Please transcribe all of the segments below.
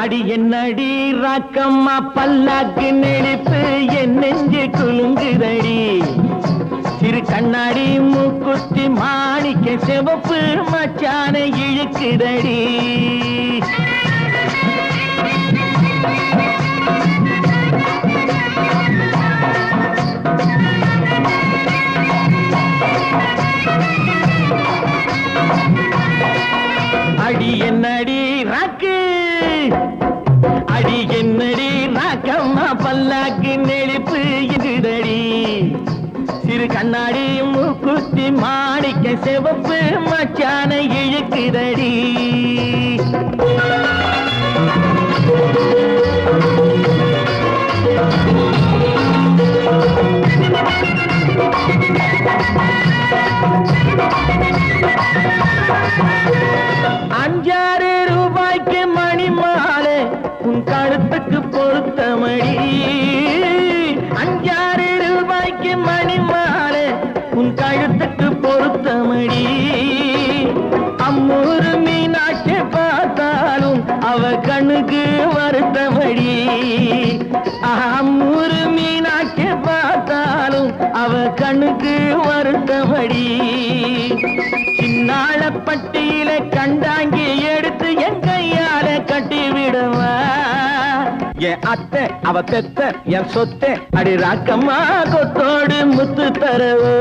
அடி என்னடி ராக்கம்மா பல்லாக்கு நெளிப்பு என் நெஞ்சு குலுங்குதடி சிறு கண்ணாடி மூக்குத்தி மாணிக்க சிவப்பு மச்சான இழுக்குதடி அடி என்னடி ராக்கு அடி என்னடி ராக்கம்மா பல்லாக்கு நெளிப்பு இதுதடி சிறு கண்ணாடி மூக்குத்தி மாணிக்க சிவப்பு மச்சான இழுக்குதடி ₹5 மணி மாலை உன் கழுத்துக்கு பொருத்தமடி ₹5 மணி மாலை உன் கழுத்துக்கு பொருத்தமடி அம்மூரு மீனாட்சி பார்த்தாலும் அவ கண்ணுக்கு வருத்தமடி அம்மூரு மீனாட்சி பார்த்தாலும் அவ கண்ணுக்கு வருத்தமடி சின்னாள பட்டியில கண்டாங்கி எடுத்து என் கையால கட்டி விடுவா என் அத்தை அவ பெத்த என் சொத்தை அடி ராக்கம்மா கொத்தோடு முத்து தரவு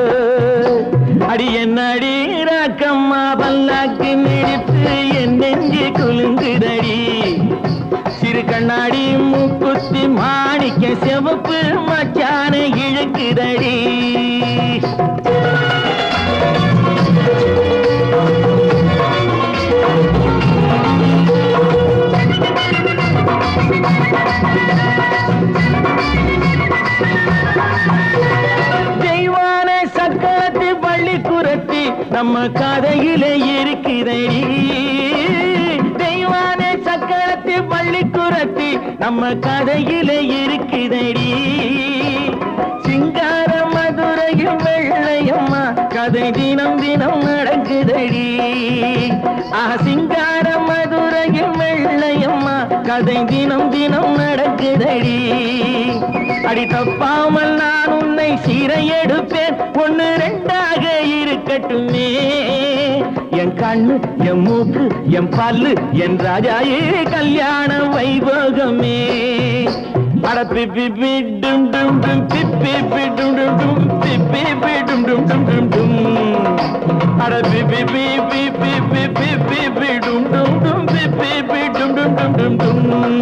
அடி என்ன அடி ராக்கம்மா பல்லாக்கு நெடிப்பு என் நெஞ்சு குலுங்குதடி சிறு கண்ணாடி மூக்குத்தி மாணிக்க சிவப்பு மச்சான இழுக்குதடி தெய்வான சக்கரத்து பள்ளி குரத்தி நம்ம கதையில இருக்குதடி தெய்வான சக்கரத்து பள்ளி குரத்தி நம்ம கதையில இருக்குதடி சிங்கார மதுரையும் வெள்ளையம்மா கதை தினம் தினம் நடக்குதடி சிங்கார மதுரையும் வெள்ளையம்மா கதை தினம் தினம் நடக்குதடி அடி தப்பாமல் நான் உன்னை சீரை எடுப்பேன் 1 2 இருக்கட்டுமே என் கண்ணு என் மூக்கு என் பல்லு என் ராஜாயே கல்யாண வைபோகமே அட பிப்பி டும் டும் டும் பிப்பி டும் டும் டும் பிப்பி டும் டும் டும் டும் டும் அட பிப்பி பிப்பி பிப்பி பிப்பி டும் டும் டும் பிப்பி டும் டும் டும் டும் டும்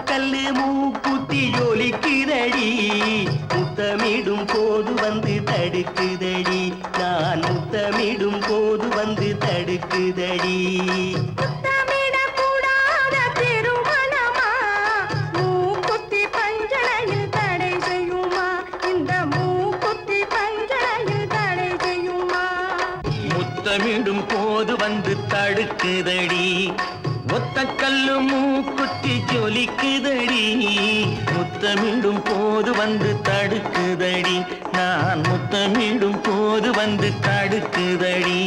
கல்லு மூக்குத்தி ஜொலிக்குதடி முத்தமிடும் போது வந்து தடுக்குதடி நான் முத்தமிடும் போது வந்து தடுக்குதடி முத்தமிடும் போது வந்து தடுக்குதடி ஒத்த கல்லு மூக்குத்தி ஜொலிக்குதடி முத்தமிடும் போது வந்து தடுக்குதடி நான் முத்தமிடும் போது வந்து தடுக்குதடி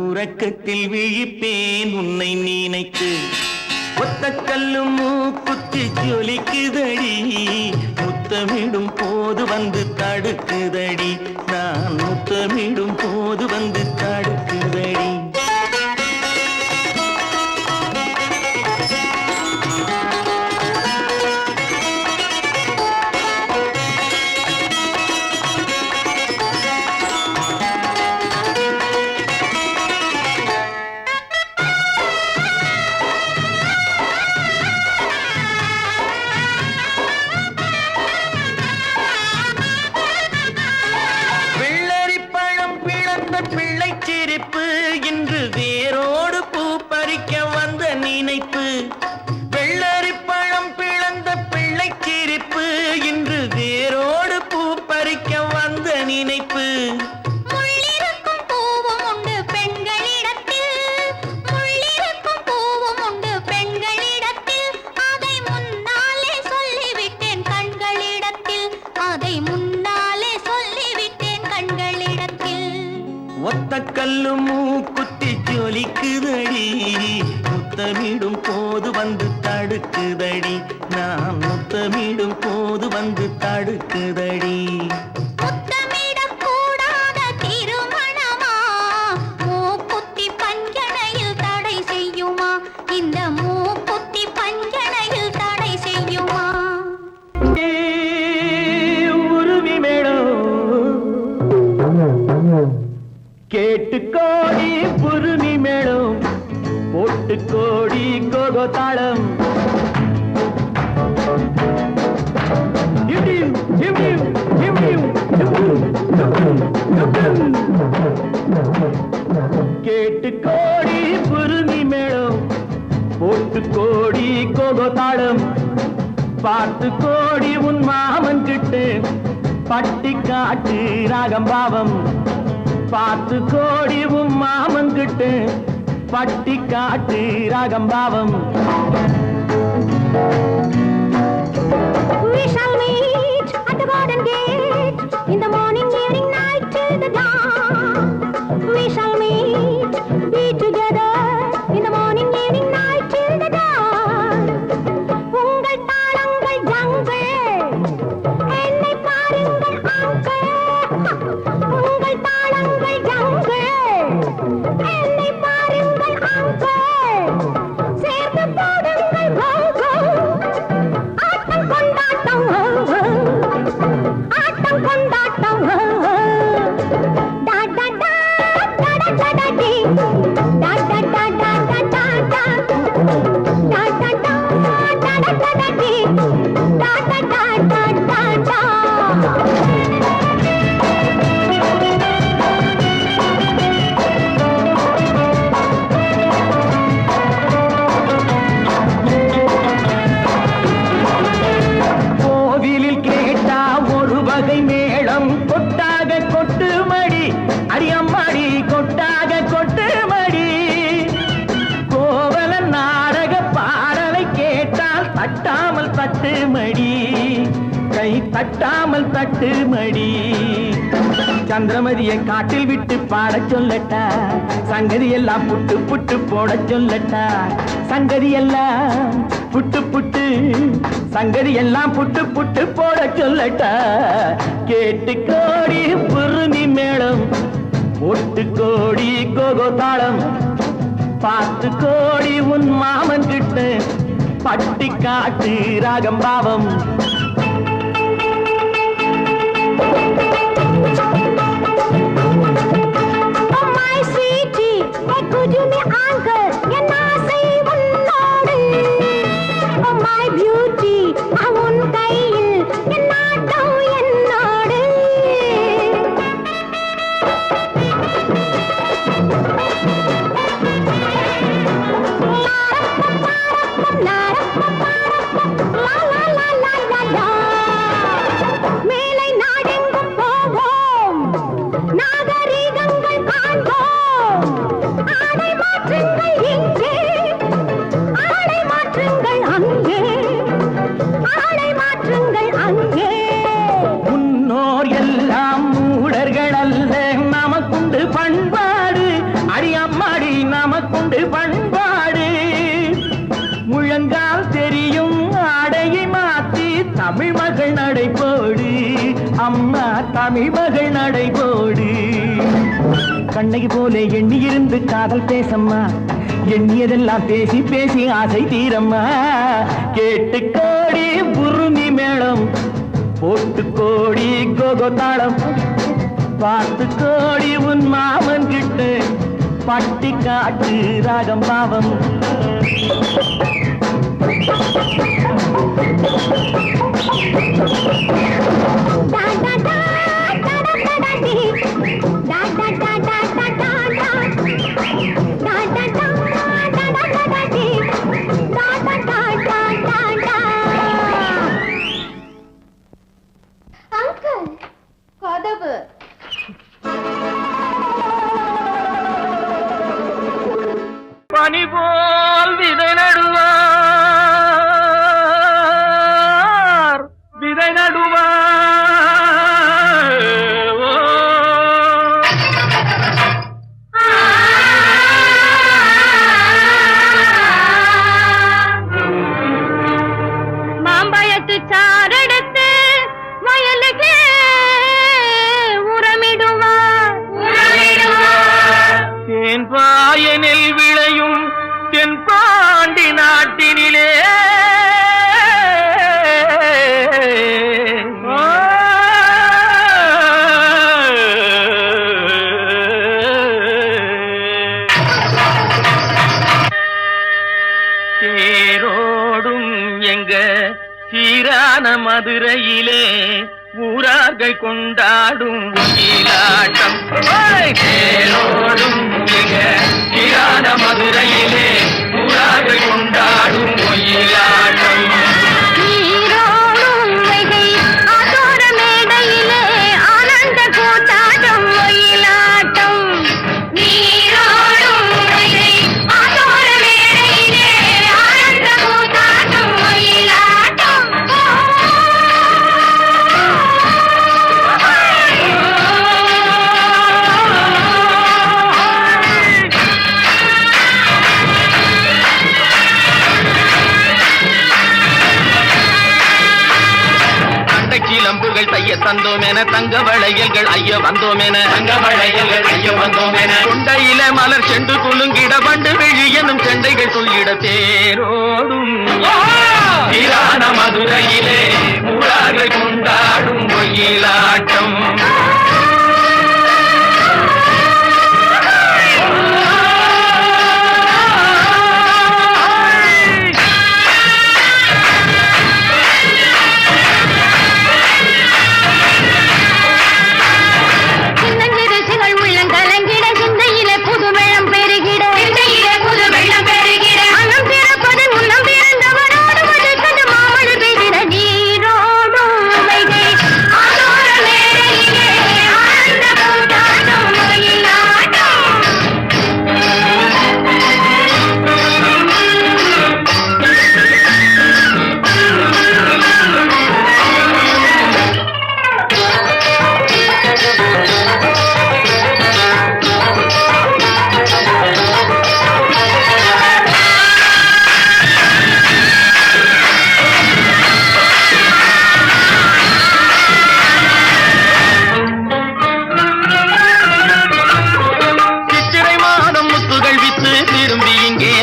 உறக்கத்தில் விழிப்பேன் உன்னை நினைத்து ஒத்த கல்லும் மூக்குத்தி ஜொலிக்குதடி முத்தமிடும் போது வந்து தடுக்குதடி நான் முத்தமிடும் போது வந்து தடுக்குதடி பிள்ளை சிரிப்பு இன்று வேரோடு பூ பறிக்க வந்த நினைப்பு வெள்ளரி பழம் பிளந்த பிள்ளை சிரிப்பு இன்று வேரோடு பூ பறிக்க வந்த நினைப்பு முள்ளிருக்கும் பூவும் உண்டு பெண்களிடத்தில் முள்ளிருக்கும் பூவும் உண்டு பெண்களிடத்தில் அதை முன்னாலே சொல்லிவிட்டேன் கண்களிடத்தில் அதை முன்னாலே சொல்லிவிட்டேன் கண்களிடத்தில் ஒத்த கல்லு மூக்குத்தி ஜொலிக்குதடி முத்தமிடும் போது வந்து தடுக்குதடி நான் முத்தமிடும் போது வந்து தடுக்குதடி முத்தமிடக்கூடாத திருமணமா மூக்குத்தி பஞ்சனையில் தடை செய்யுமா இந்த மூக்குத்தி பஞ்சனையில் தடை செய்யுமா உருவி மேடம் கேட்டு கோடி புருமி மேளம் போட்டு கோடி கோகோ தாளம் கேட்டு கோடி புருமி மேளம் போட்டு கோடி கோகோ தாளம் பார்த்து கோடி உன் மாமன் கிட்டு பட்டி காட்டு ராகம் பாவம் பார்த்து கோடி உன் மாமன் கிட்டு பட்டி காட்டு ராகம் பாவம் We shall meet at the garden gate in the morning, evening, night till the dawn. We shall meet, be together in the morning, evening, night till the dawn. உங்கள் தாளங்கள் ஜங்கள் என்னை பாருங்கள் ஆண்கள் உங்கள் தாளங்கள் ஜங்கள் என்னை பாருங்கள் ஆண்கள் சேர்ந்து போடுங்கள் ஆட்டம் கொண்டாட்டம் ஆட்டம் கொண்டாட்டம் டா டா டா டா டா டா டி டா டா டா டா டா டா டா டா டா டா டா டா டா டி டா டா டா டா டா டா கோவிலில் கேட்டா ஒரு வகை மேளம் கொட்டாக கொட்டு மடி அடியம்மாடி கொட்டாக கொட்டு மடி கோவல நாடக பாடலை கேட்டால் தட்டாமல் தட்டு மடி கை தட்டாமல் தட்டு மடி சந்திரமதியை காட்டில் விட்டு பாடச் சொல்லட்டா சங்கதி எல்லாம் புட்டு புட்டு போடச் சொல்லட்டா சங்கதி எல்லாம் புட்டு புட்டு சங்கதி எல்லாம் புட்டு புட்டு போடச் சொல்லட்டா கேட்டு கோடி புருமி மேளம் ஒட்டு கோடி கோகோ தாளம் பார்த்து கோடி உன் மாமன் கிட்ட பட்டி காட்டு ராகம் பாவம் Oh my sweetie, hey could you be uncle? என் ஆசை உன்னோடு. Oh my beauty, உன் கையில் என் நாட்டம் என்னோடு. மேலை நாடெங்கும் போவோம் அம்மாடி நமக்குண்டு பண்பாடு முழங்கால் தெரியும் ஆடையை மாத்தி தமிழ் மகள் நடைபோடு அம்மா தமிழ் மகள் நடைபோடு கண்ணகி போல எண்ணி இருந்து காதல் பேசம்மா எண்ணியதெல்லாம் பேசி பேசி ஆசை தீரம்மா கேட்டு கோடி புருமி மேளம் போட்டு கோடி கோகோ தாளம் பார்த்து கோடி உன் மாமன் கிட்ட பட்டி காட்டு ராகம் பாவம் பனி போல் விதை நடுவார் விதை நடுவார் மாம்பழத்து சாரெடுத்து வயலுக்கு உரமிடுவார் தேன் பாயனில் விளையும் தென்பாண்டி நாட்டினிலே தேரோடும் எங்க சீரான மதுரையிலே ஊரார்கள் கொண்டாடும் ஒயிலாட்டம் தேரோடும் எங்க சீரான மதுரையிலே ஊரார்கள் கொண்டாடும் ஒயிலாட்டம் நீரோடும் வைகை ஆத்தோர மேடையிலே ஆனந்த கூத்தாட்டம் ஒயிலாட்டம் நீரோடும் வைகை ஆத்தோர மேடையிலே ஆனந்த கூத்தாட்டம் ஒயிலாட்டம் கிளம்புகள் தைய தந்தோம் என தங்க வளையல்கள் ஐய வந்தோம் என தங்க வளையல்கள் ஐய வந்தோம் என கொண்டையில மலர் செண்டு குலுங்கிட பண்டு விழி எனும் செண்டைகள் சொல்லிட தேரோடும் சீரான மதுரையிலே ஊரார்கள் கொண்டாடும் ஒயிலாட்டம்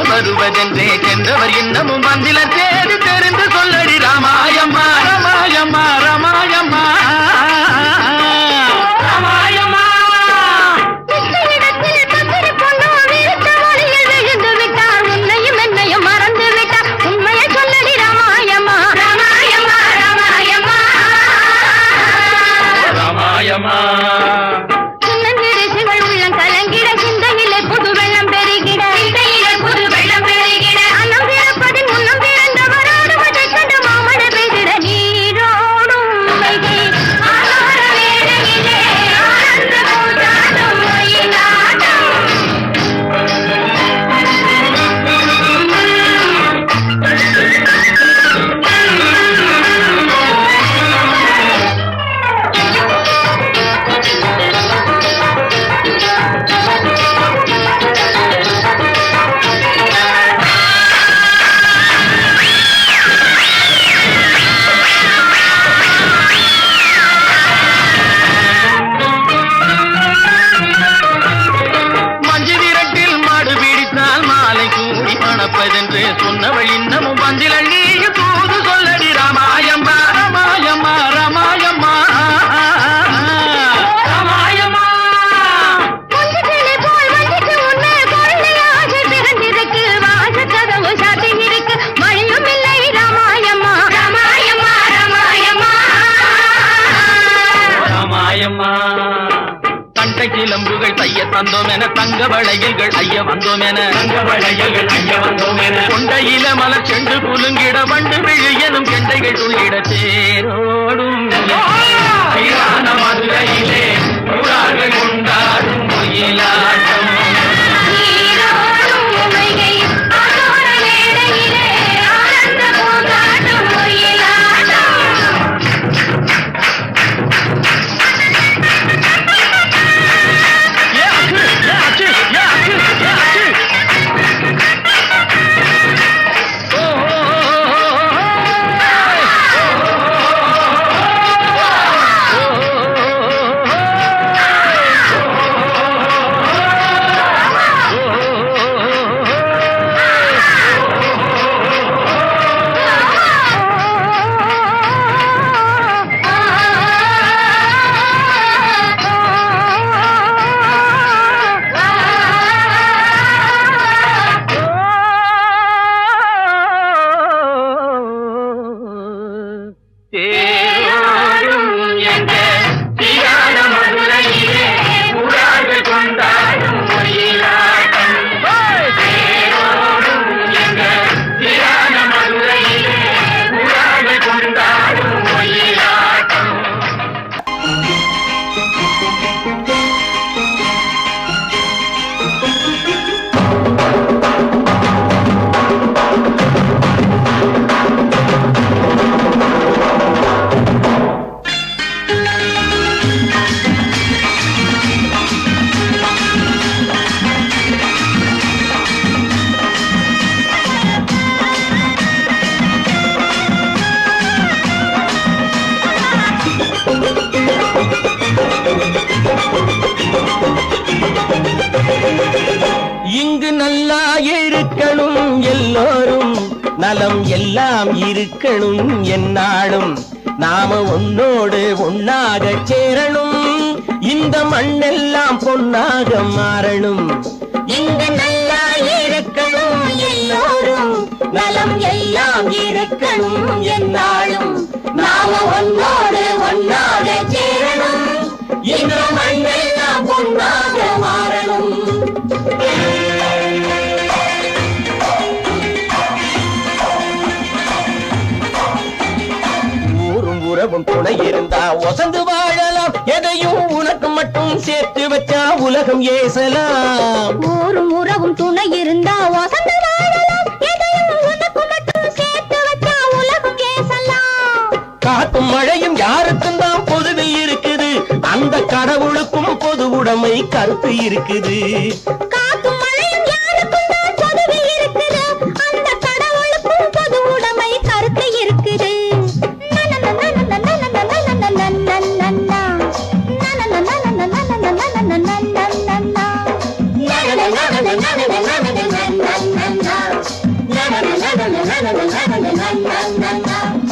வருவதென்றே சென்றவர் இன்னமும் வந்திலர் தேடி தெரிந்து சொல்லடி ராமாயம்மா ராமாயம்மா ராமாயம்மா ராமாயம்மா உன்னையும் என்னையும் மறந்து விட்டார் உண்மையை சொல்லடி ராமாயம்மா ராமாயம்மா ராமாயம்மா ராமாயம்மா புது வெள்ளம் பெருகிட அன்னம் பிறப்பதின் முன்னம் பிறந்தவரோடு மணப்பதென்று சொன்னவள் இன்னமும் வந்தில் நீயும் தூது சொல்லடி ராமாயம்மா ராமாயம்மா ராமாயம்மா ராமாயம்மா முந்திக்கிளி போல் வந்துட்டு உன்னை கொள்ளையாக திறந்திருக்கு வாசக்கதவு சாத்தி இருக்கு மழையும் இல்லை ராமாயம்மா ராமாயம்மா ராமாயம்மா ராமாயம்மா தண்டை கிளம்புகள் தைய தந்தோம் என தங்க வளையல்கள் ஐய வந்தோம் என தங்க வளையல்கள் ஐய வந்தோம் என கொண்டையில மலர் செண்டு குலுங்கிட வண்டு விழு எனும் கெண்டைகள் துள்ளிட தேரோடும் மதுரையிலே ஊரார்கள் கொண்டாடும் ஒயிலாட்டம் நீரோடும் உமைகை ஆதோர மேடையிலே ஆனந்த பூங்காட்டும் ஒயிலாட்டம் இங்கு நல்லா இருக்கணும் எல்லோரும் நலம் எல்லாம் இருக்கணும் என்னாலும் நாம உன்னோடு ஒன்னாக சேரணும் இந்த மண்ணெல்லாம் பொன்னாக மாறணும் இங்கு நல்லா இருக்கணும் எல்லோரும் நலம் எல்லாம் இருக்கணும் என்னாலும் நாம ஒன்னோடு ஒன்னாக சேரணும் இந்த மண்ணெல்லாம் பொன்னாக மாறணும் ஊரும் உறவும் துணை இருந்தா ஒசந்து வாழலாம் எதையும் உனக்கு மட்டும் சேர்த்து வச்சா உலகம் ஏசலாம் ஊரும் உறவும் துணை இருந்தா வசந்து வாழலாம் எதையும் உனக்கு மட்டும் சேர்த்து வச்சா உலகம் ஏசலாம் காத்தும் மழையும் யாருக்கும் தான் பொதுவில் இருக்குது அந்த கடவுளுக்கும் பொது உடைமை கருத்து இருக்குது காத்தும் மழையும் யாருக்கும் தான் பொதுவில் இருக்குது அந்த கடவுளுக்கும் பொது உடைமை கருத்து இருக்குது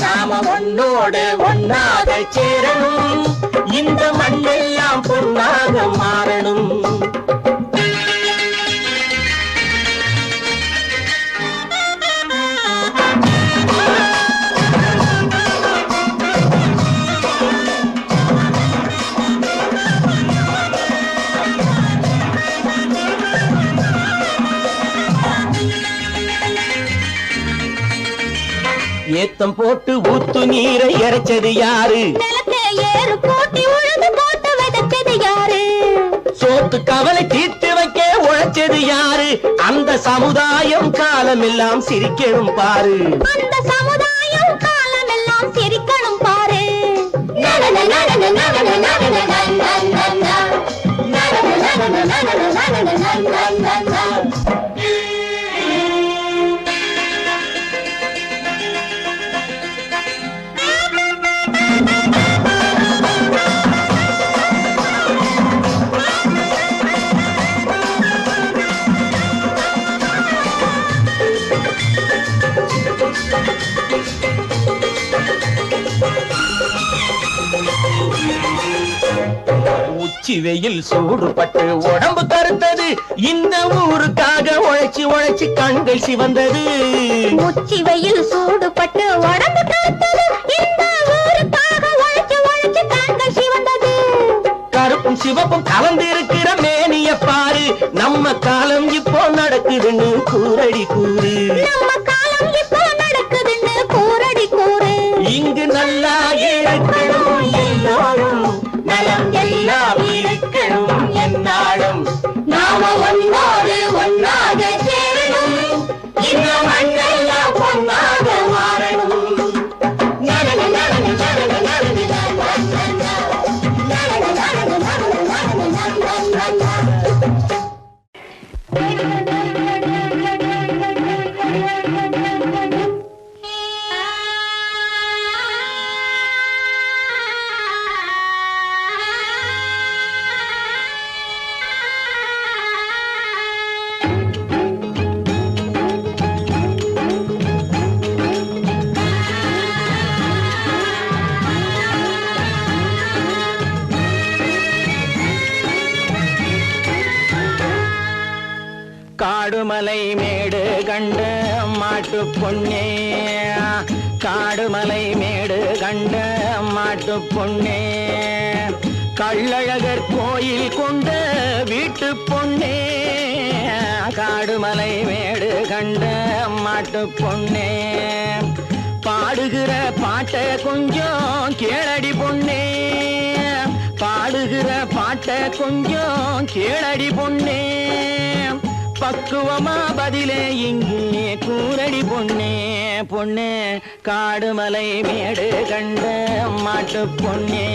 நாம ஒன்னோடு ஒன்னாக சேரணும் இந்த மண்ணெல்லாம் பொன்னாக மாறணும் ஏத்தம் போட்டு ஊத்து நீரை இறைச்சது யாரு நிலத்தை ஏறு போட்டி உழுது போட்டு விதைச்சது யாரு சோத்து கவலை தீர்த்து வைக்க உழைச்சது யாரு அந்த சமுதாயம் காலமெல்லாம் சிரிக்கணும் பாரு அந்த சமுதாயம் காலமெல்லாம் சிரிக்கணும் பாரு உச்சி வெயில் சூடுபட்டு உடம்பு கருத்தது இந்த ஊருக்காக உழைச்சி உழைச்சி கண்கள் சிவந்தது உச்சி வெயில் சூடுபட்டு உடம்பு கருத்தது இந்த ஊருக்காக உழைச்சி உழைச்சி கண்கள் சிவந்தது கருப்பும் சிவப்பும் கலந்து இருக்கிற மேனிய பாரு நம்ம காலம் இப்போ நடக்குதுன்னு கூரடி கூறு நம்ம காலம் இப்போ நடக்குதுன்னு கூரடி கூறு இங்கு நல்லா இருக்கணும் எல்லாரும் நலம் எல்லாம் இருக்கணும் என்னாலும் நாம ஒன்னோடு ஒன்னாக சேரணும் இந்த மண்ணெல்லாம் பொன்னாக மாறணும் காடுமலை மேடு கண்ட மாட்டு பொன்னே காடுமலை மேடு கண்ட மாட்டு பொன்னே கள்ளழகர் கோயில் கொண்ட வீட்டு பொன்னே காடுமலை மேடு கண்ட மாட்டு பொன்னே பாடுகிற பாட்டை கொஞ்சம் கேளடி பொன்னே பாடுகிற பாட்டை கொஞ்சம் கேளடி பொன்னே பக்குவமா பதிலே இங்கே கூரடி பொன்னே பொண்ணே காடுமலை மேடு கண்ட மாட்டு பொன்னே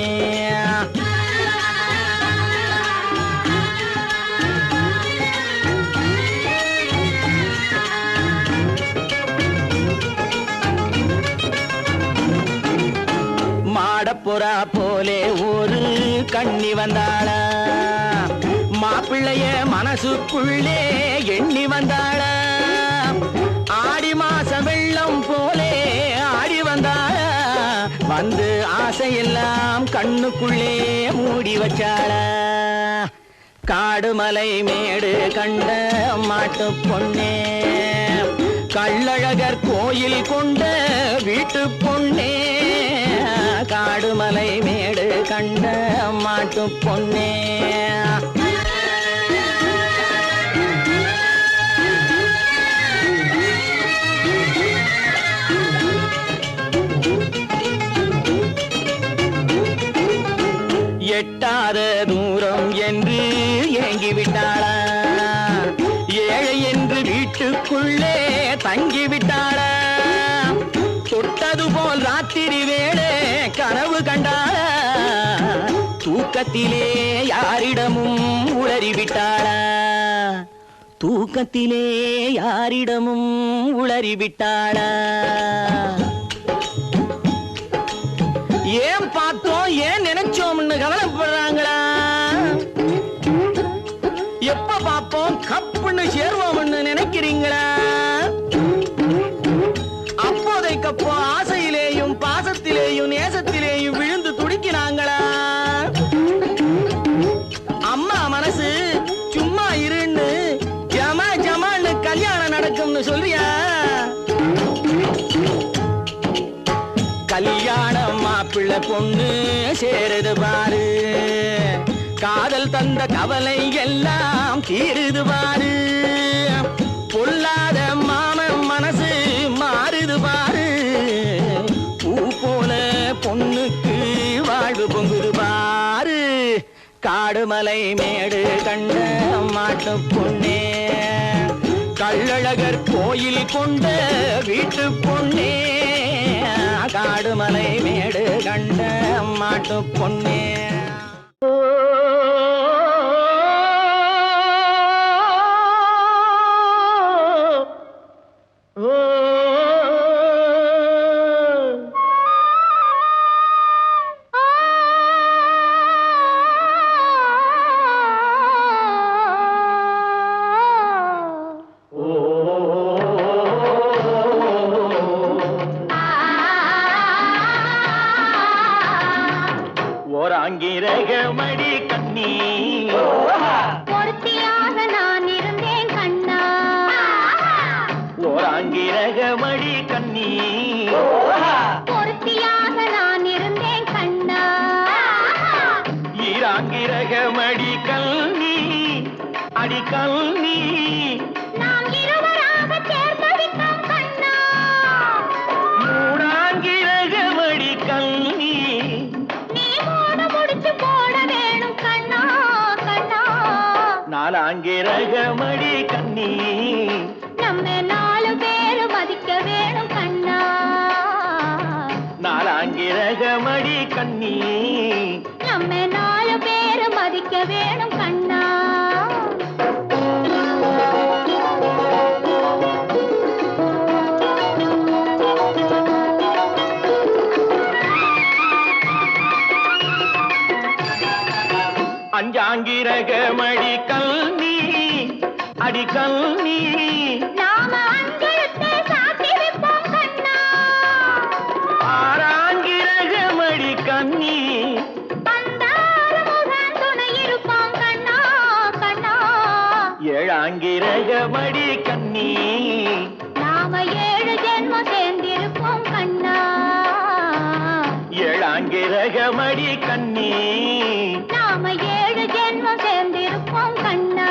மாடப்புறா போலே ஒரு கண்ணி வந்தாளா மாப்பிள்ளைய மனசுக்குள்ளே எண்ணி வந்தாள ஆடி மாச வெள்ளம் போலே ஆடி வந்தாள வந்து ஆசையெல்லாம் கண்ணுக்குள்ளே மூடி வச்சாள காடுமலை மேடு கண்ட மாட்டு பொன்னே கள்ளழகர் கோயில் கொண்ட வீட்டு பொன்னே காடுமலை மேடு கண்ட மாட்டு பொன்னே எட்டாத தூரம் என்று ஏங்கிவிட்டாளா ஏழை என்று வீட்டுக்குள்ளே தங்கிவிட்டாளா தொட்டது போல் ராத்திரி வேளை கனவு கண்டாளா தூக்கத்திலே யாரிடமும் உளறிவிட்டாளா தூக்கத்திலே யாரிடமும் உளறிவிட்டாளா ஏன் பார்த்தோம் ஏன் நினைச்சோம்னு கவலைப்படுறாங்களா எப்ப பார்ப்போம் கப்புன்னு சேருவோம்னு நினைக்கிறீங்களா அப்போதைக்கப்போ ஆசையிலேயும் பாசத்திலேயும் நேசத்திலேயும் விழுந்து துடிக்கிறாங்களா அம்மா மனசு சும்மா இருன்னு ஜமா ஜமான்னு கல்யாணம் நடக்கும்னு சொல்றியா கல்யாணம் மாப்பிள்ளை பொண்ணு சேருது பாரு காதல் தந்த கவலை எல்லாம் தீருது பாரு பொல்லாத மாமன் மனசு மாறுது பாரு பூ போல பொண்ணுக்கு வாழ்வு பொங்குது பாரு காடுமலை மேடு கண்ட மாட்டு பொன்னே கள்ளழகர் கோயில் கொண்ட வீட்டு பொன்னே காடுமலை மேடு கண்ட மாட்டு பொன்னே ஓராங்கிரகமடி கண்ணி நாலாங்கிரகமடி கண்ணி நம்ம 4 பேரு மதிக்க வேணும் கண்ணா நாலாங்கிரகமடி கண்ணி நம்ம 4 பேரு மதிக்க வேணும் கண்ணா அஞ்சாங்கிரகமடி கல்னி அடி கல்னி நாம அஞ்செழுத்தை சாத்தி வைப்போம் கண்ணா ஆறாங்கிரகமடி கண்ணி பந்தாரமுகன் துணை இருப்போம் கண்ணா கண்ணா ஏழாங்கிரகமடி கண்ணி நாம 7 ஜென்மம் சேர்ந்திருப்போம் கண்ணா ஏழாங்கிரகமடி கண்ணி நாம 7 ஜென்மம் சேர்ந்திருப்போம் கண்ணா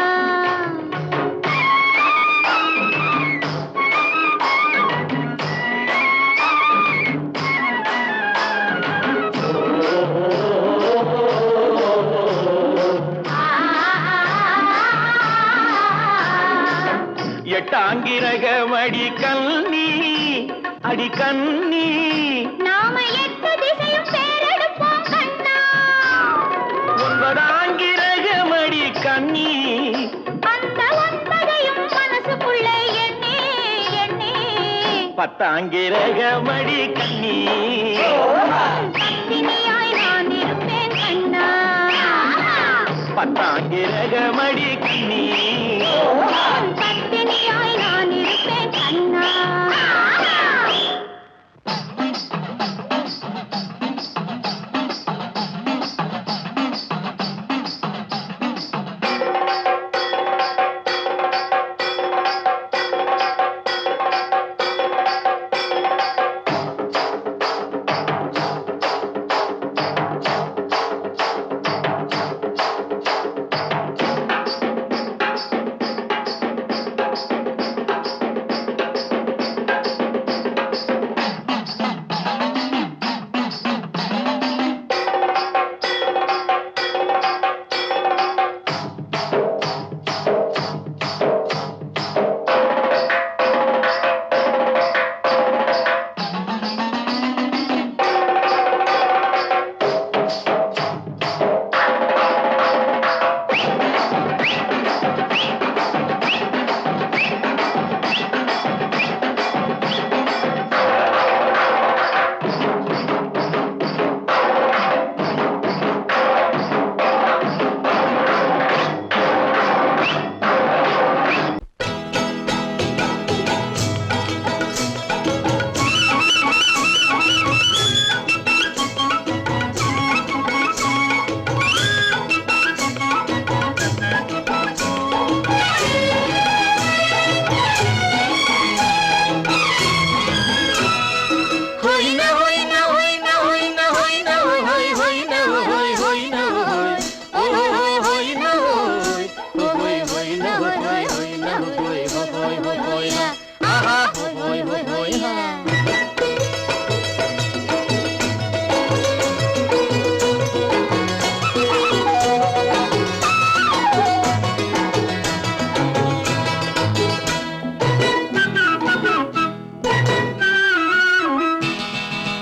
எட்டாங்கிரகமடி கண்ணி அடி கண்ணி நாம 8 திசையும் பேரெடுப்போம் கண்ணா ஒன்பதாங்கிரகமடி கண்ணி அந்த 9ஐயும் மனசுக்குள்ளே எண்ணி எண்ணி பத்தாங்கிரகமடி கண்ணி பத்தினியாய் நான் இருப்பேன் கண்ணா பத்தாங்கிரகமடி கண்ணி பத்தினியாய் நான் இருப்பேன் கண்ணா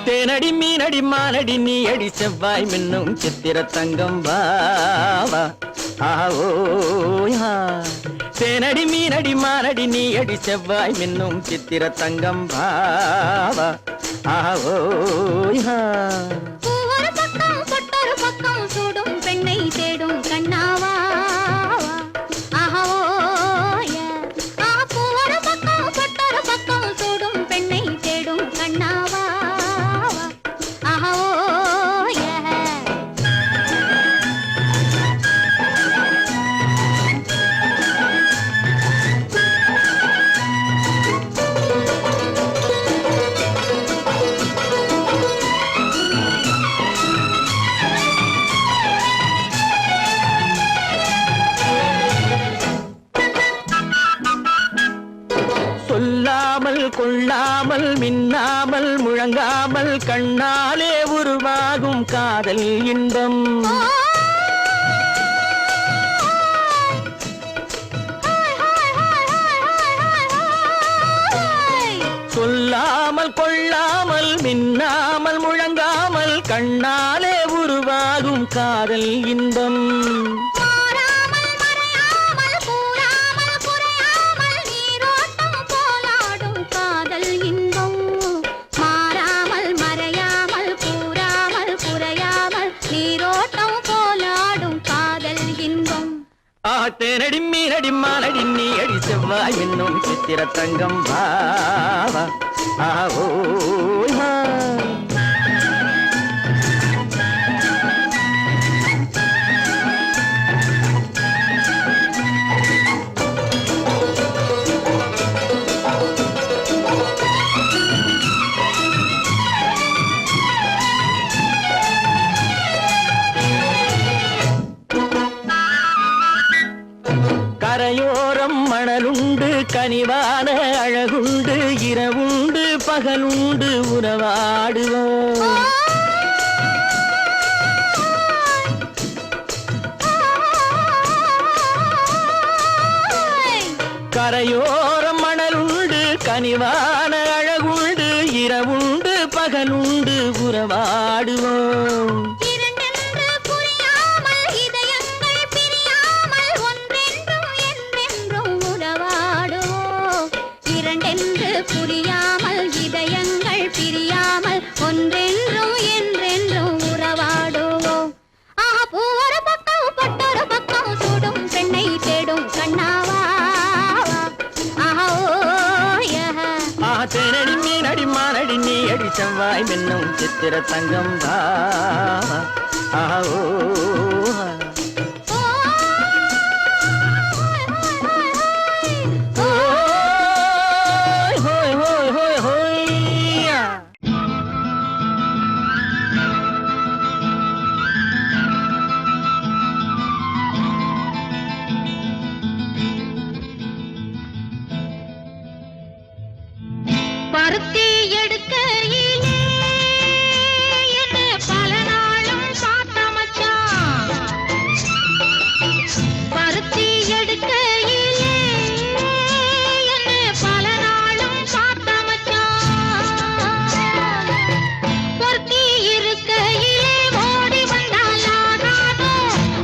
தேனடி மீனடி மானடி நீ அடி செவ்வாய் மின்னும் சித்திர தங்கம் வாவா ஆவோயா தேனடி மீனடி மானடி நீ அடி செவ்வாய் மின்னும் சித்திர தங்கம் வாவா ஆவோயா பூவொரு பக்கம் பொட்டொரு பக்கம் சூடும் பெண்ணை தேடும் கண்ணாவா ஆஹோய பூவொரு பக்கம் பொட்டொரு பக்கம் சூடும் பெண்ணை தேடும் கண்ணாவா ஆஹோய சொல்லாமல் கொள்ளாமல் மின்னாமல் முழங்காமல் கண்ணாலே உருவாகும் காதல் இன்பம் கொல்லாமல் கொள்ளாமல் மின்னாமல் முழங்காமல் கண்ணாலே உருவாகும் காதல் இன்பம் மாறாமல் மறையாமல் கூறாமல் குறையாமல் நீரோட்டம் போலாடும் காதல் இன்பம் மாறாமல் மறையாமல் கூறாமல் குறையாமல் நீரோட்டம் போலாடும் காதல் இன்பம் தேனடி மீனடி மானடி நீ அடி செவ்வாய் என்னும் சித்திர தங்கம் பாவா ஓய் மா கரையோரம் மணலுண்டு கனிவான அழகுண்டு இரவுண்டு பகலுண்டு உறவாடுவோம் கரையோரம் மணலுண்டு கனிவான அழகுண்டு இரவுண்டு பகலுண்டு உறவாடுவோம் புரியாமல் இதயங்கள் பிரியாமல் ஒன்றென்றும் என்றென்றும் உறவாடுவோம் பூவொரு பக்கம் பொட்டொரு பக்கம் சூடும் பெண்ணை தேடும் கண்ணாவா தேனடி மீனடி மானடி நீ அடி செவ்வாய் மின்னும் சித்திர தங்கம் பாவா பருத்தி எடுக்கையிலே என்ன பல நாளும் பார்த்த மச்சான் பருத்தி எடுக்கையிலே என்ன பல நாளும் பார்த்த மச்சான் பொருத்தி இருக்கையிலே ஓடி வந்தாலாகாதோ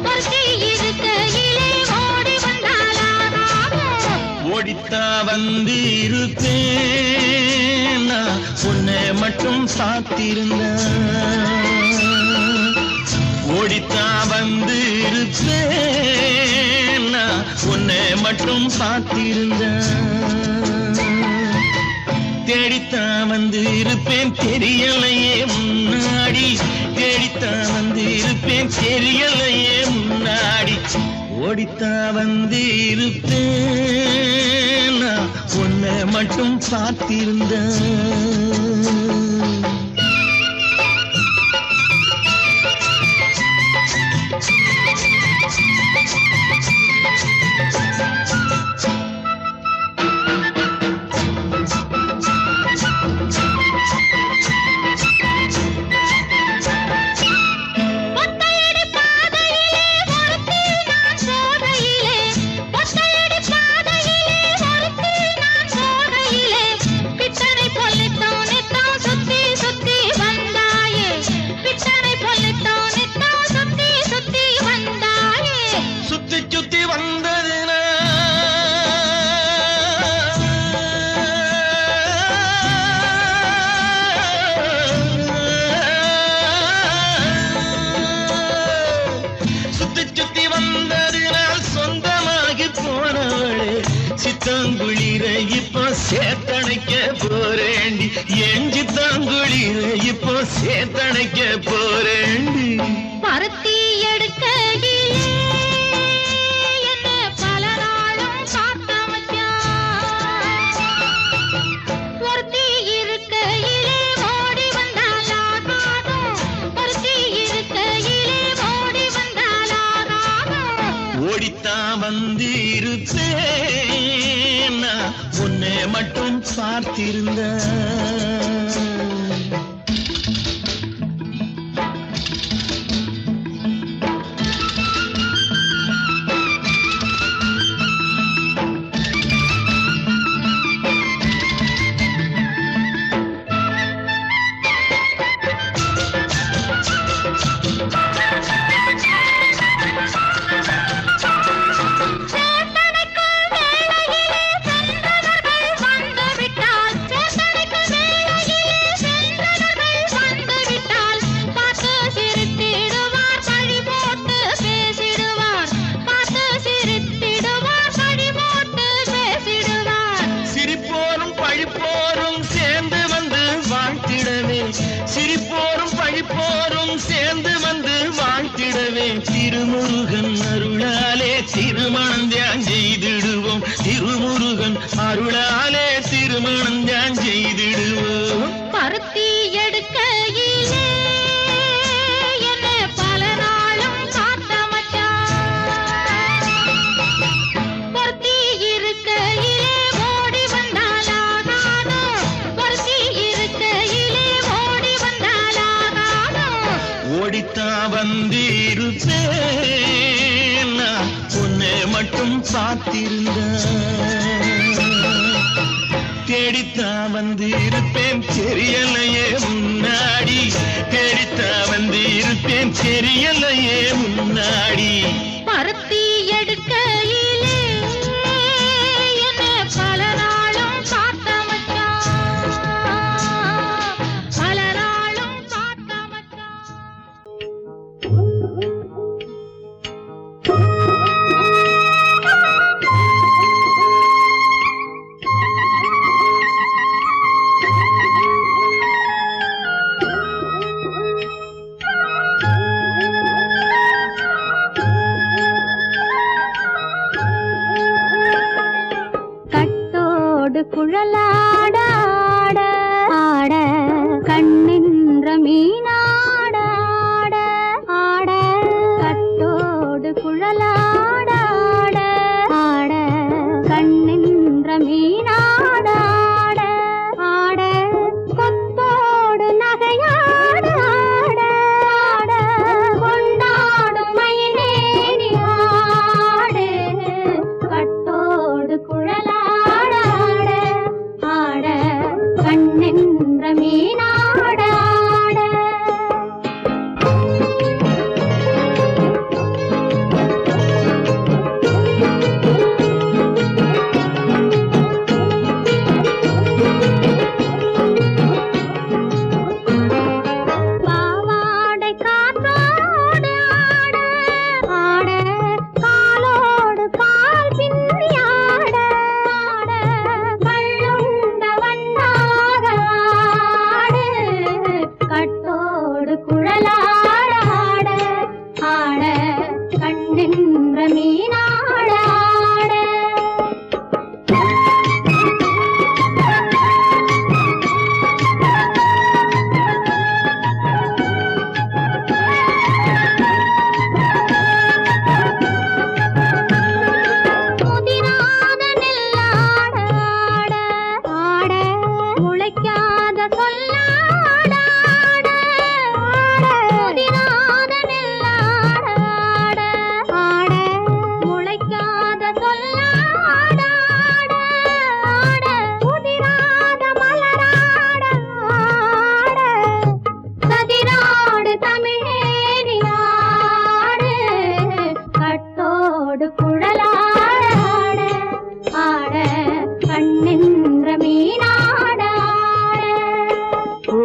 பொருத்தி இருக்கையிலே ஓடி வந்தாலாகாதோ ஓடித்தா வந்து இருப்பேன் உன்னை மட்டும் சாத்திருந்த ஓடித்தா வந்து இருப்பேன் உன்னை மட்டும் சாத்திருந்த தேடித்தா வந்து இருப்பேன் தெரியலையே முன்னாடி தேடித்தா வந்து இருப்பேன் தெரியலையே முன்னாடி ஓடித்தா வந்து இருப்பேன் உன்னை மட்டும் பார்த்திருந்த சித்தாங்குளிர இப்போ சேத்தணைக்க போறேண்டி எஞ்சி தாங்குளிர இப்போ சேத்தணைக்க போறேண்டி பருத்தி எடுக்கையிலே என்ன பல நாளும் பார்த்த மச்சான் பொருத்தி இருக்கையிலே ஓடி வந்தாலாகாதோ பொருத்தி இருக்கையிலே ஓடி வந்தாலாகாதோ ஓடித்தா வந்து இருப்பேன் உன்னை மட்டும் பார்த்திருந்த இருவரும் சேர்ந்து வந்து வாழ்த்திடவே திருமுருகன் அருளாலே திருமணம் தியான் செய்திடுவோம். திருமுருகன் அருளாலே திருமணம் தியான் செய்திடுவோம். பருத்தி எடுக்கையிலே என்ன பல நாளும் காத்த மச்சான். பருத்தி இருக்கையிலே ஓடி வந்தாலாகாதோ, பருத்தி இருக்கையிலே ஓடி வந்தாலாகாதோ. ஓடித்தான் வந்திருப்பேன் நான் உன்னை மட்டும் பார்த்திருந்தேன். தேடித்தான் வந்திருப்பேன் தெரியலையே முன்னாடி, தேடித்தான் வந்திருப்பேன் தெரியலையே முன்னாடி. பருத்தி எடுக்கையிலே என்ன பல நாளும் காத்த மச்சான், பல நாளும் காத்த மச்சான். கட்டோடு குழலாட ஆட ஆட கண்ணின்ற மீனாட ஆட ஆட கட்டோடு குழலாட ஆட ஆட கண்ணின்ற மீனாட ஆட ஆட கொத்தோடு நகையாட ஆட ஆட கொண்டாடும் மயிலேறி ஆடு கட்டோடு குழலாட ஆட ஆட கண்ணென்ற மீனாட ஆட. பாவாடை காற்றோடு ஆட ஆட காலோடு கால் பின்னி ஆட ஆட கள்ளுண்ட வண்ணாக ஆடு கட்டோடு குழலாட ஆட ஆட கண்ணின்ற மீனாட ஆட. முதிராத நெல்லாட ஆட ஆட முளைக்காத சொல்லாட ஆட ஆட முதிராத நெல்லாட ஆட ஆட முளைக்காத சொல்லாட ஆட ஆட முதிராத மலராட ஆட சதிராடு தமிழேறி ஆடு கட்டோடு குழலாட ஆட ஆட கண்ணின்ற மீனாட ஆட. ஓ,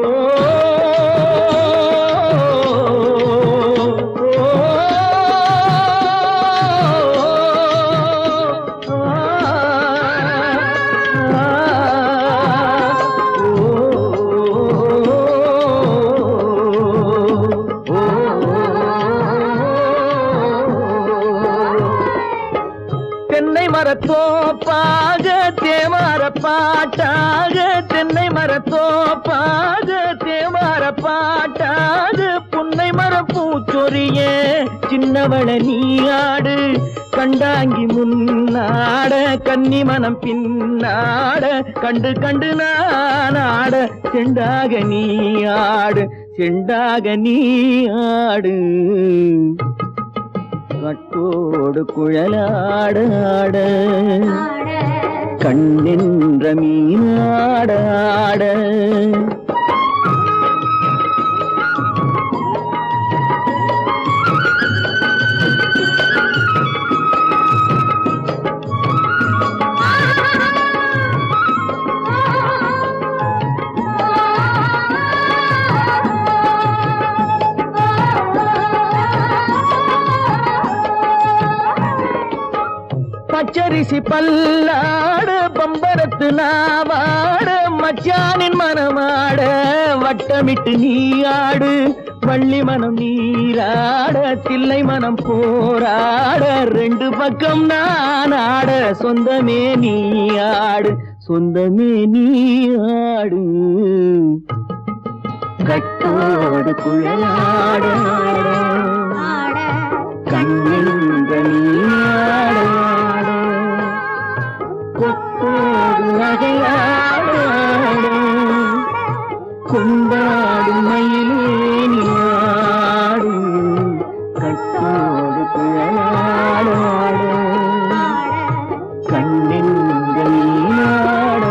தென்னை மரத்தோப்பாக தேமார பாட்டாக, தென்னை மரத்தோப்பாக தேமார பாட்டாக, புன்னை மர பூச்சொரிய சின்னவள நீயாடு கண்டாங்கி முன்னாட கன்னி மனம் பின்னாட கண்டு கண்டு நானாட செண்டாக நீயாடு செண்டாக நீயாடு கட்டோடு குழலாட ஆட கண்ணின்ற மீனாட ஆட. பச்சரிசி பல்லாட பம்பரத்து நாவாட மச்சானின் மனமாட வட்டமிட்டு நீ ஆடு வள்ளி மனம் நீராட தில்லை மனம் போராட ரெண்டு பக்கம் நான் ஆட சொந்தமே நீ ஆடு சொந்தமே நீ ஆடு கட்டோடு குழலாட கண்ணில் நீயாட கொத்தோடு நகையாட கொண்டாடு மயிலே நீயாடு கட்டோடு குழலாட கண்ணில் நீயாட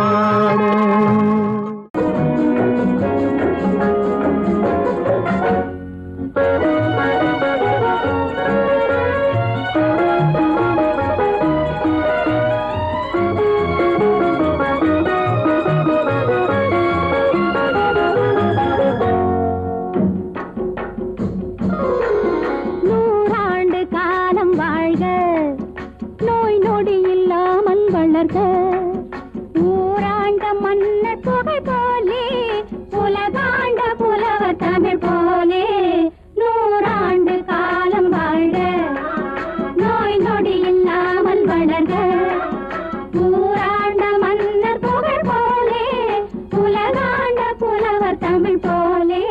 ஊராண்ட மன்னர் புகை போலே உலகாண்ட புலவர் தமிழ் போலே நூறாண்டு காலம் வாழ்க நோய் நொடி இல்லாமல் வளர்க ஊராண்ட மன்னர் புகழ் போலே உலகாண்ட புலவர் தமிழ் போலே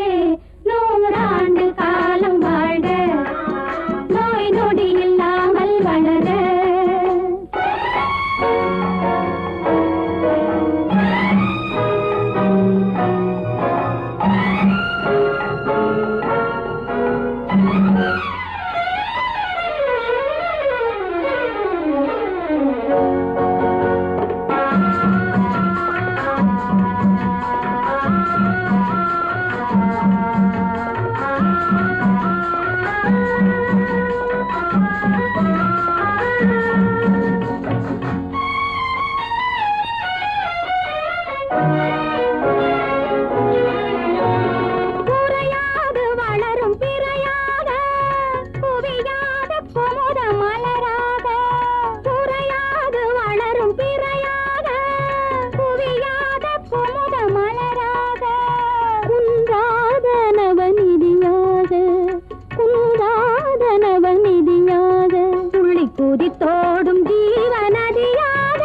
நூறாண்டு காலம் வாழ்க நோய் நொடி இல்லாமல் வளர்க தோடும் ஜீவநதியாக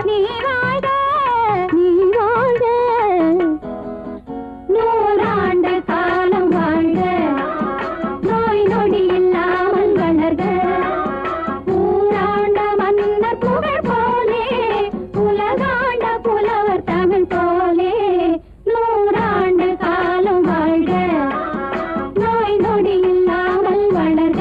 நீ வாழ்க நீ வாழ்க நூறாண்டு காலம் வாழ்க நோய் நொடி இல்லாமல் வளர்க ஊராண்ட மன்னர் புகழ் போலே உலகாண்ட புலவர் தமிழ் போலே நூறாண்டு காலம் வாழ்க நோய் நொடி இல்லாமல் வளர்க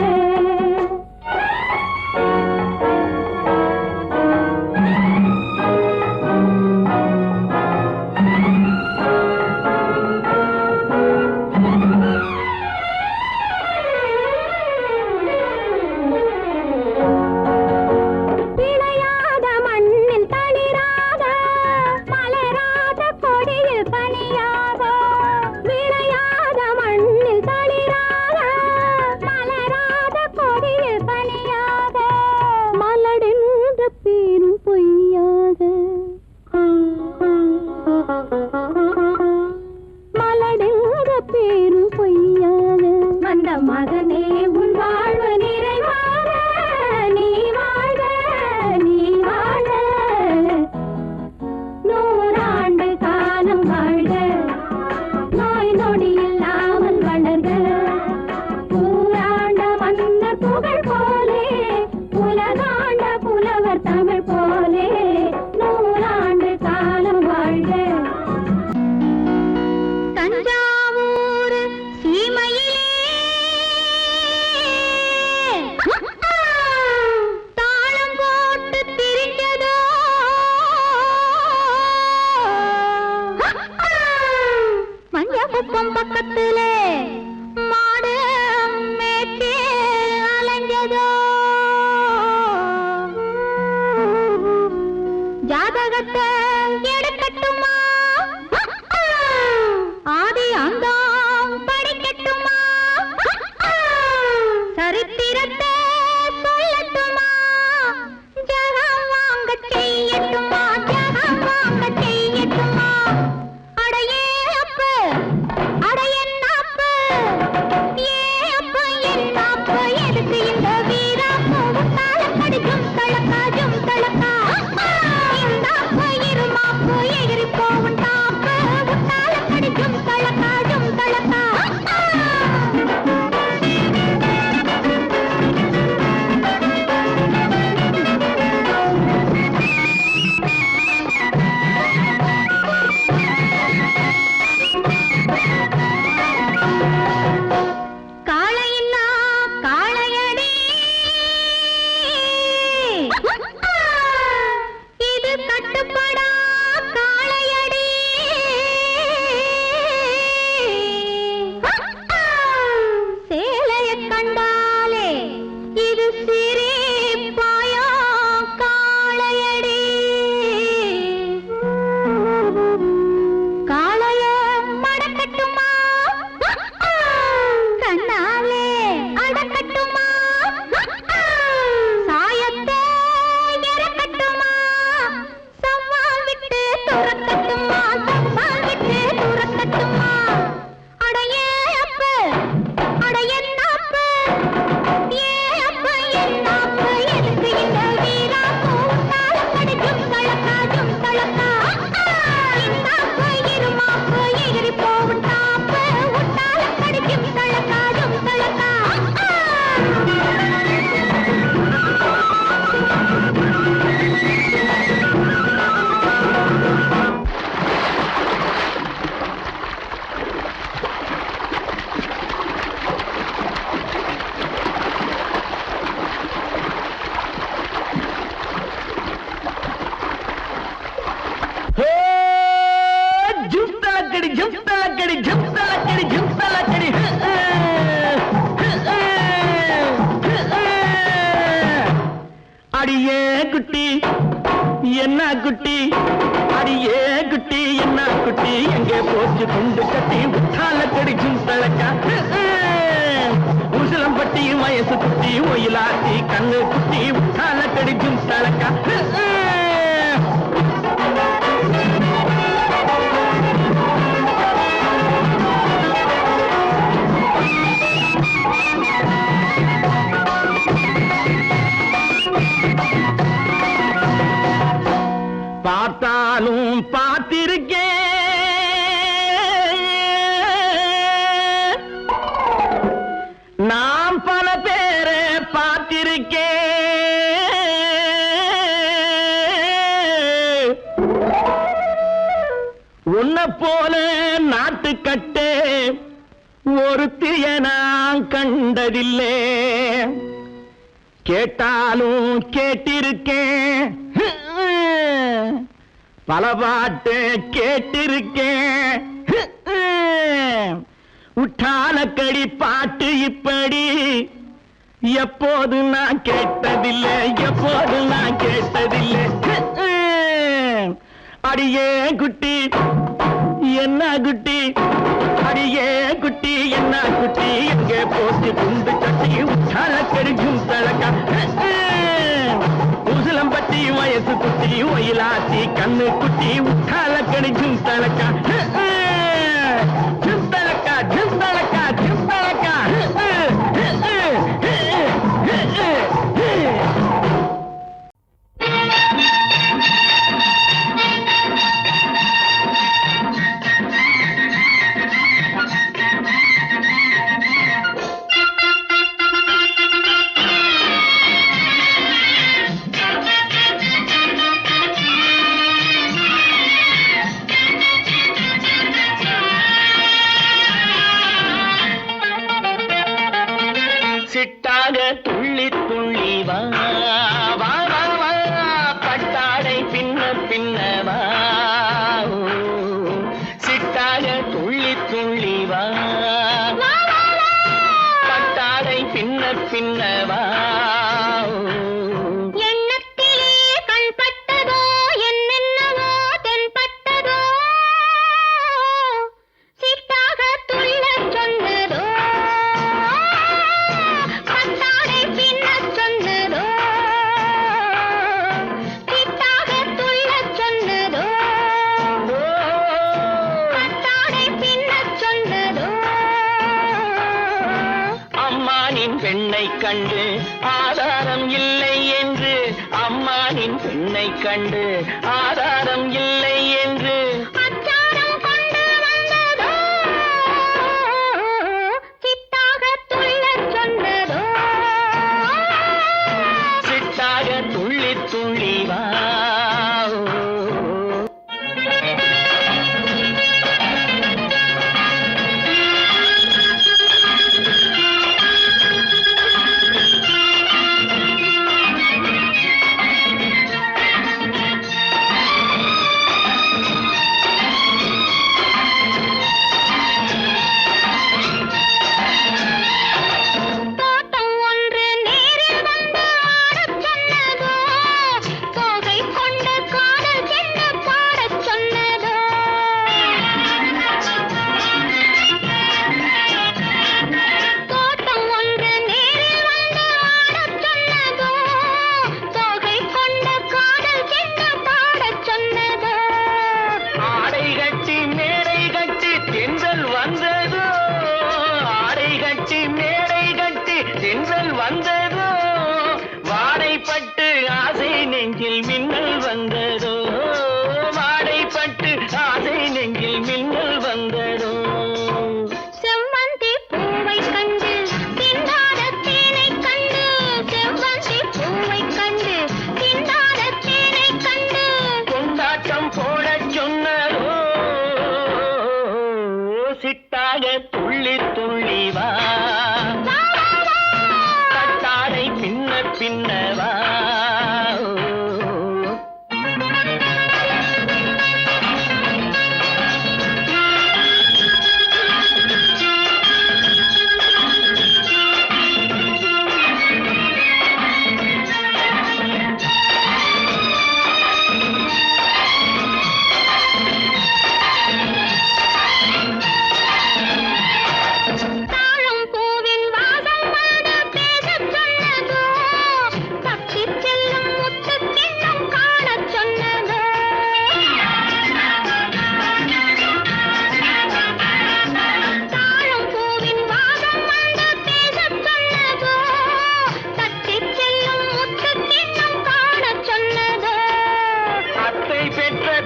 மகனே உன் வாழ்வு நிறைவாக நீ வாழ்க நீ வாழ்க நூறாண்டு காலம் வாழ்க நோய் நொடி இல்லாமல் வளர்க ஊராண்ட மன்னர் புகழ் போலே உலகாண்ட புலவர் தமிழ் போலே நூறாண்டு காலம் வாழ்க தஞ்சாவூர் சீமையிலே பக்கத்திலே மாடு மேய்ச்சி அலைஞ்சதோ ஜாதகத்தை எடுக்கட்டுமா ஆதி அந்தம் படிக்கட்டுமா சரித்திரத்தை சொல்லட்டுமா ஜகம் வாங்க செய்யட்டுமா ஜகம் வாங்க செய்யட்டுமா அடையே அப்பு அடையன் அப்பு தலக்கடி ஜிம் தலக்கடி ஜிம் தலக்கடி ஜிம் தலக்கடி அடியே குட்டி என்ன குட்டி அடியே குட்டி என்ன குட்டி எங்கே போச்சு குண்டு கட்டி தலக்கடி ஜிம் தலக்கா உசிலம்பட்டி வயசு குட்டி ஒயிலாத்தி கண்ணு குட்டி தலக்கடி ஜிம் தலக்கா பார்த்தாலும் பார்த்திருக்கேன் நான் பல பேரை பார்த்திருக்கேன் உன்னை போல நாட்டுக்கட்டே ஒருத்திய நான் கண்டதில்லை கேட்டாலும் கேட்டிருக்கேன் பல பாட்டு கேட்டிருக்கேன் உற்றாலக்கடி பாட்டு இப்படி எப்போது நான் கேட்டதில்லை எப்போது நான் கேட்டதில்லை அடியே குட்டி என்ன குட்டி அடியே குட்டி என்ன குட்டி எங்கே போச்சு குண்டு கட்டி உற்றாலக்கடி தலக்கா உசிலம்பட்டி வயசு குட்டி ஒயிலாத்தி கண்ணு குட்டி உற்றாலக்கடி தலக்கா ஜிந்தலக்கா ஜிந்தலக்கா ஜிந்தலக்கா சிட்டாக துள்ளி துள்ளி வா வா வா வா பட்டாடை பின்ன பின்ன வா சிட்டாக துள்ளி துள்ளி வா பட்டாடை பின்ன பின்ன வா பெண்ணை கண்டு ஆதாரம் இல்லை என்று அம்மானின் பெண்ணை கண்டு ஆதாரம் இல்லை என்று அச்சாரம் கொண்டு வந்ததோ சித்தாக துள்ளச் சொன்னதோ சித்தாக துள்ளி துள்ளி வா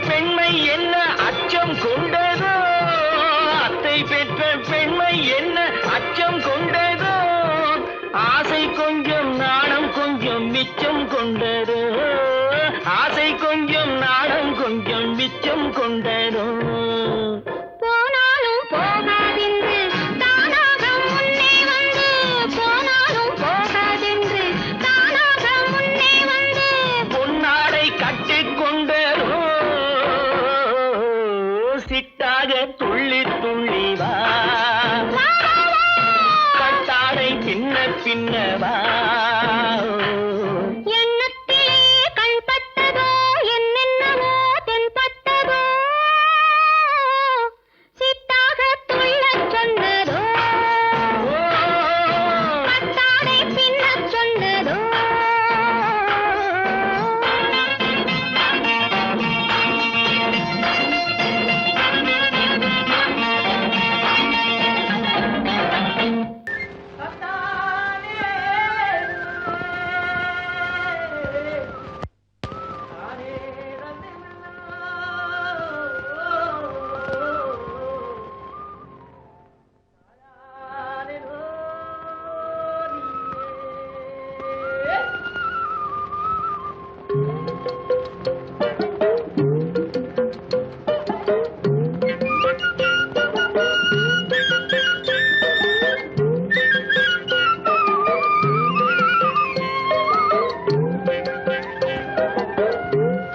பெண்மை என்ன அச்சம் கொண்டதோ, அத்தை பெற்ற பெண்மை என்ன அச்சம் கொண்டதோ, ஆசை கொஞ்சம் நாணம் கொஞ்சம் மிச்சம் கொண்டதோ, ஆசை கொஞ்சம் நாணம் கொஞ்சம் மிச்சம் கொண்டதோ. போனாலும் போகாதென்று தானாக முன்னே வந்து, போனாலும் போகாதென்று தானாக முன்னே வந்து, பொன்னாடை கட்டிக்கொண்டதோ, சிட்டாக துள்ளி துள்ளி வா, கட்டாடை பின்ன பின்னவா. எண்ணத்திலே கண்பட்டதோ என்னென்னவோ தென்பட்டதோ, சித்தாக துள்ளச் சொன்னதோ, கட்டாடை பின்னச் சொன்னதோ.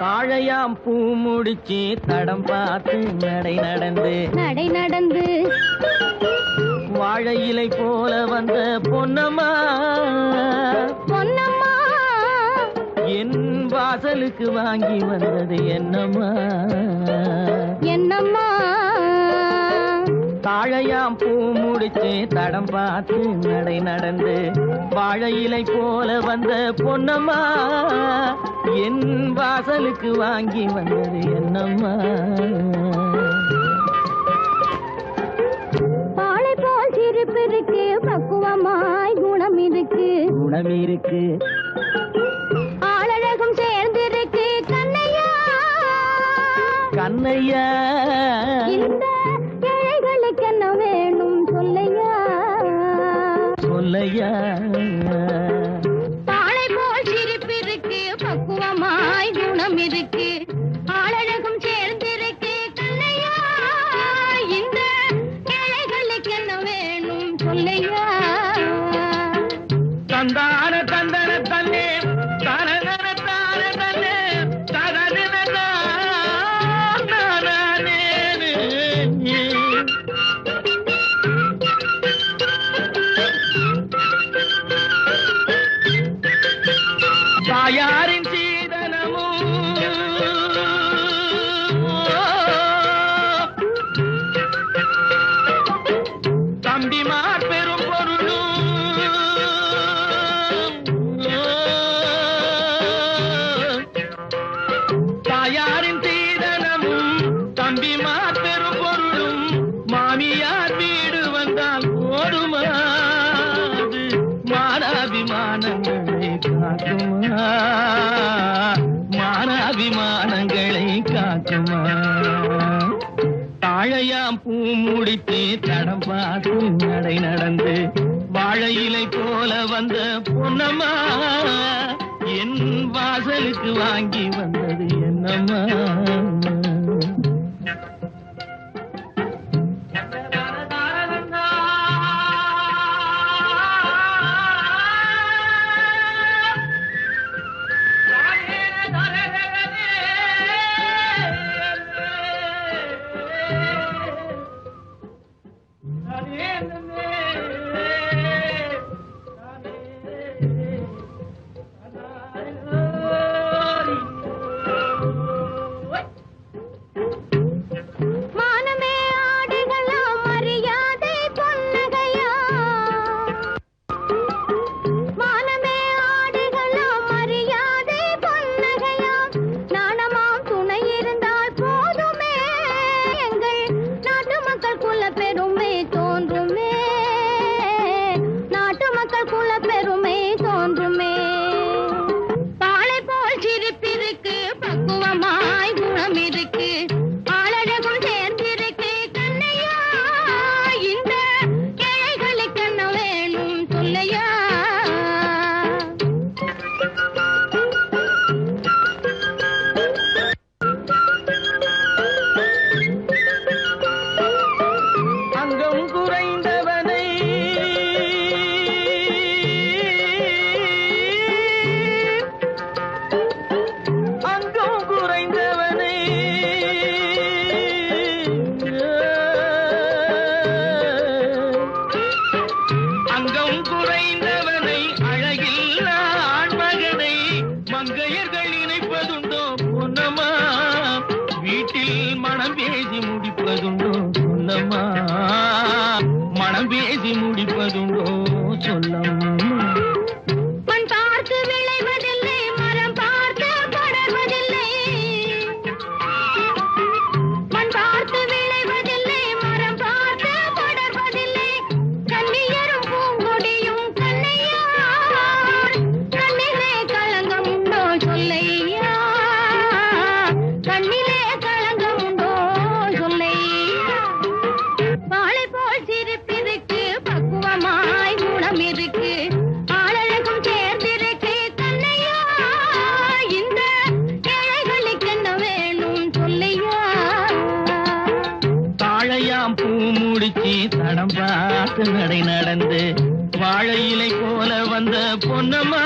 தாழையாம் பூ முடிச்சு தடம் பார்த்து நடை நடந்து, நடை நடந்து வாழை இலை போல வந்த பொன்னம்மா, பொன்னம்மா என் வாசலுக்கு வாங்கி வந்தது என்னம்மா, என்னம்மா. தாழையாம் பூ முடிச்சு தடம் பார்த்து நடை நடந்து, வாழை இலை போல வந்த பொன்னம்மா, என் வாசலுக்கு வாங்கி வந்தது என்னம்மா. பாலை போல் சிரிப்பு இருக்கு, பக்குவமாய் குணம் இருக்கு, குணம் இருக்கு, ஆளழகும் சேர்ந்திருக்கு கண்ணையா, கண்ணையா. இந்த ஏழைகளுக்கு என்ன வேணும் சொல்லையா, சொல்லையா. பாலை போல் சிரிப்பு இருக்கு, பக்குவமாய் குணம் இருக்கு, ஆளழகும் சேர்ந்திருக்கு கண்ணையா, இந்த ஏழைகளுக்கு என்ன வேணும் சொல்லையா. தந்தான தந்தன தன்னே தனதன தான தன்னே ததன தானே. தாயாரின் சீதனமும் தம்பிமார் பெரும் பொருளும், தாயாரின் சீதனமும் தம்பிமார் பெரும் பொருளும், மாமியார் வீடு வந்தால் போதுமா, அது மானாபிமானங்களை காக்குமா, மானாபிமானங்களை காக்குமா. தாழையாம் பூ முடித்து தடம் பார்த்து நடை நடந்து, வாழை இலை போல வந்த பொன்னம்மா, என் வாசலுக்கு வாங்கி வந்தது என்னம்மா. மனம் பேசி முடிப்பதுண்டோ சொல்லம்மா, மனம் பேசி முடிப்பதுண்டோ சொல்லம்மா. மண் பார்த்து விளைவதில்லை, மரம் பார்த்து படர்வதில்லை. மண் பார்த்து விளைவதில்லை, மரம் பார்த்து படர்வதில்லை. கண்ணியரும் பூங்கொடியும் கண்ணையா, கண்ணிலே களங்கம் உண்டோ சொல்லையா, கண்ணிலே களங்கம் உண்டோ சொல்லையா. வாழை போல் சிரிப்பிருக்கு, பக்குவமாய் குணம் இருக்கு, ஆளழகும் சேர்ந்திருக்கு கண்ணையா. இந்த ஏழைகளுக்கு என்ன வேணும் சொல்லையா. தாழையாம் பூ முடிச்சு தடம் பார்த்து நடை நடந்து வாழை இலை போல வந்த பொன்னம்மா,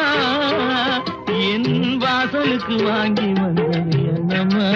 என் வாசலுக்கு வாங்கி வந்தது என்னம்மா.